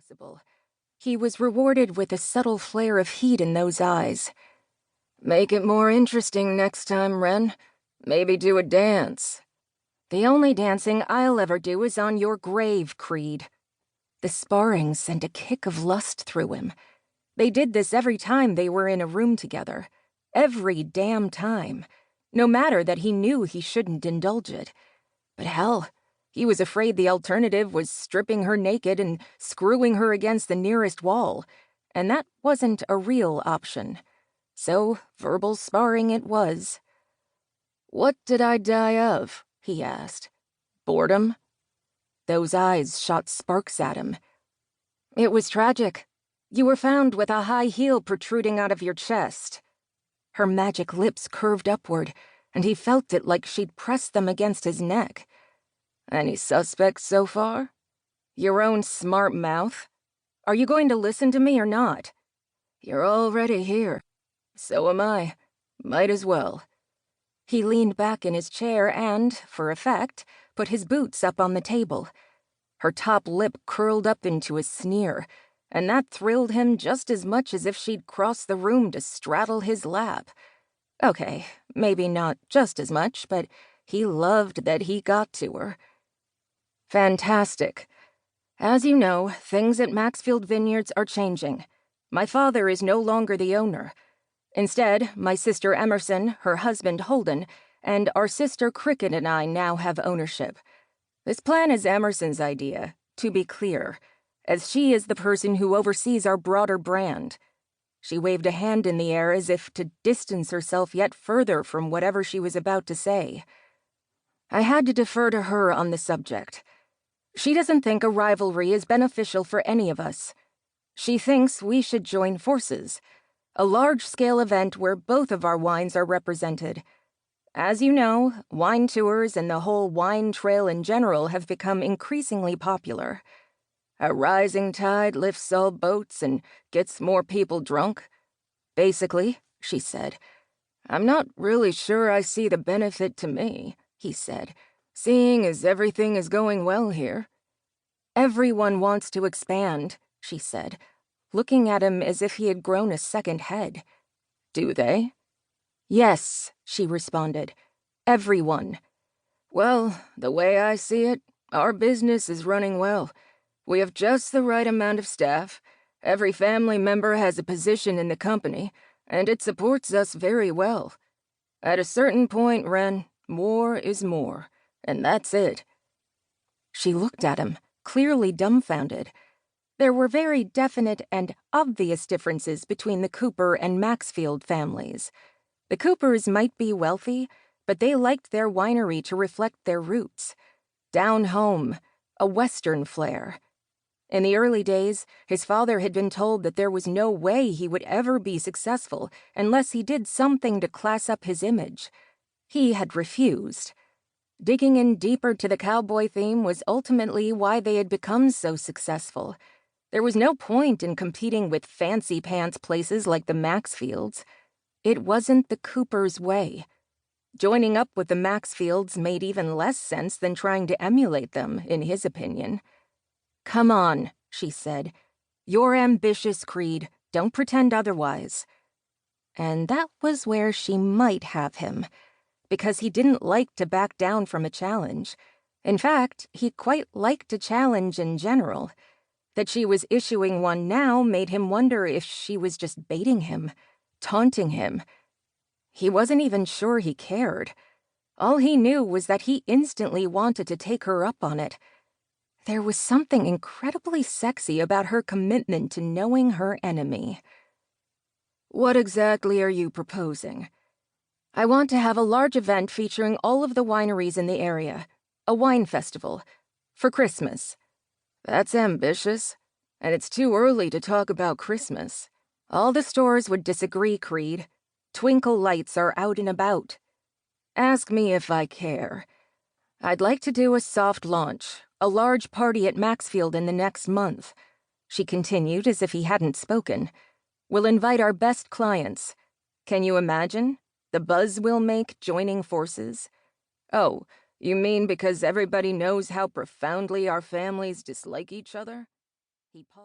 possible. He was rewarded with a subtle flare of heat in those eyes. "Make it more interesting next time, Wren. Maybe do a dance." "The only dancing I'll ever do is on your grave, Creed." The sparring sent a kick of lust through him. They did this every time they were in a room together. Every damn time. No matter that he knew he shouldn't indulge it. But hell, he was afraid the alternative was stripping her naked and screwing her against the nearest wall, and that wasn't a real option. So verbal sparring it was. "What did I die of?" he asked. "Boredom?" Those eyes shot sparks at him. "It was tragic. You were found with a high heel protruding out of your chest." Her magic lips curved upward, and he felt it like she'd pressed them against his neck. "Any suspects so far?" "Your own smart mouth. Are you going to listen to me or not?" "You're already here. So am I. Might as well." He leaned back in his chair and, for effect, put his boots up on the table. Her top lip curled up into a sneer, and that thrilled him just as much as if she'd crossed the room to straddle his lap. Okay, maybe not just as much, but he loved that he got to her. "Fantastic. As you know, things at Maxfield Vineyards are changing. My father is no longer the owner. Instead, my sister Emerson, her husband Holden, and our sister Cricket and I now have ownership. This plan is Emerson's idea, to be clear, as she is the person who oversees our broader brand." She waved a hand in the air as if to distance herself yet further from whatever she was about to say. "I had to defer to her on the subject. She doesn't think a rivalry is beneficial for any of us. She thinks we should join forces. A large-scale event where both of our wines are represented. As you know, wine tours and the whole wine trail in general have become increasingly popular. A rising tide lifts all boats and gets more people drunk. Basically," she said. "I'm not really sure I see the benefit to me," he said, "seeing as everything is going well here." "Everyone wants to expand," she said, looking at him as if he had grown a second head. "Do they?" "Yes," she responded. "Everyone." "Well, the way I see it, our business is running well. We have just the right amount of staff. Every family member has a position in the company, and it supports us very well. At a certain point, Wren, more is more, and that's it." She looked at him, clearly dumbfounded. There were very definite and obvious differences between the Cooper and Maxfield families. The Coopers might be wealthy, but they liked their winery to reflect their roots. Down home, a Western flair. In the early days, his father had been told that there was no way he would ever be successful unless he did something to class up his image. He had refused. Digging in deeper to the cowboy theme was ultimately why they had become so successful. There was no point in competing with fancy-pants places like the Maxfields. It wasn't the Coopers' way. Joining up with the Maxfields made even less sense than trying to emulate them, in his opinion. "Come on," she said. "You're ambitious, Creed. Don't pretend otherwise." And that was where she might have him, because he didn't like to back down from a challenge. In fact, he quite liked a challenge in general. That she was issuing one now made him wonder if she was just baiting him, taunting him. He wasn't even sure he cared. All he knew was that he instantly wanted to take her up on it. There was something incredibly sexy about her commitment to knowing her enemy. "What exactly are you proposing?" "I want to have a large event featuring all of the wineries in the area. A wine festival. For Christmas." "That's ambitious. And it's too early to talk about Christmas." "All the stores would disagree, Creed. Twinkle lights are out and about." "Ask me if I care. I'd like to do a soft launch, a large party at Maxfield in the next month," she continued as if he hadn't spoken. "We'll invite our best clients. Can you imagine? The buzz we'll make joining forces." "Oh, you mean because everybody knows how profoundly our families dislike each other?" He paused.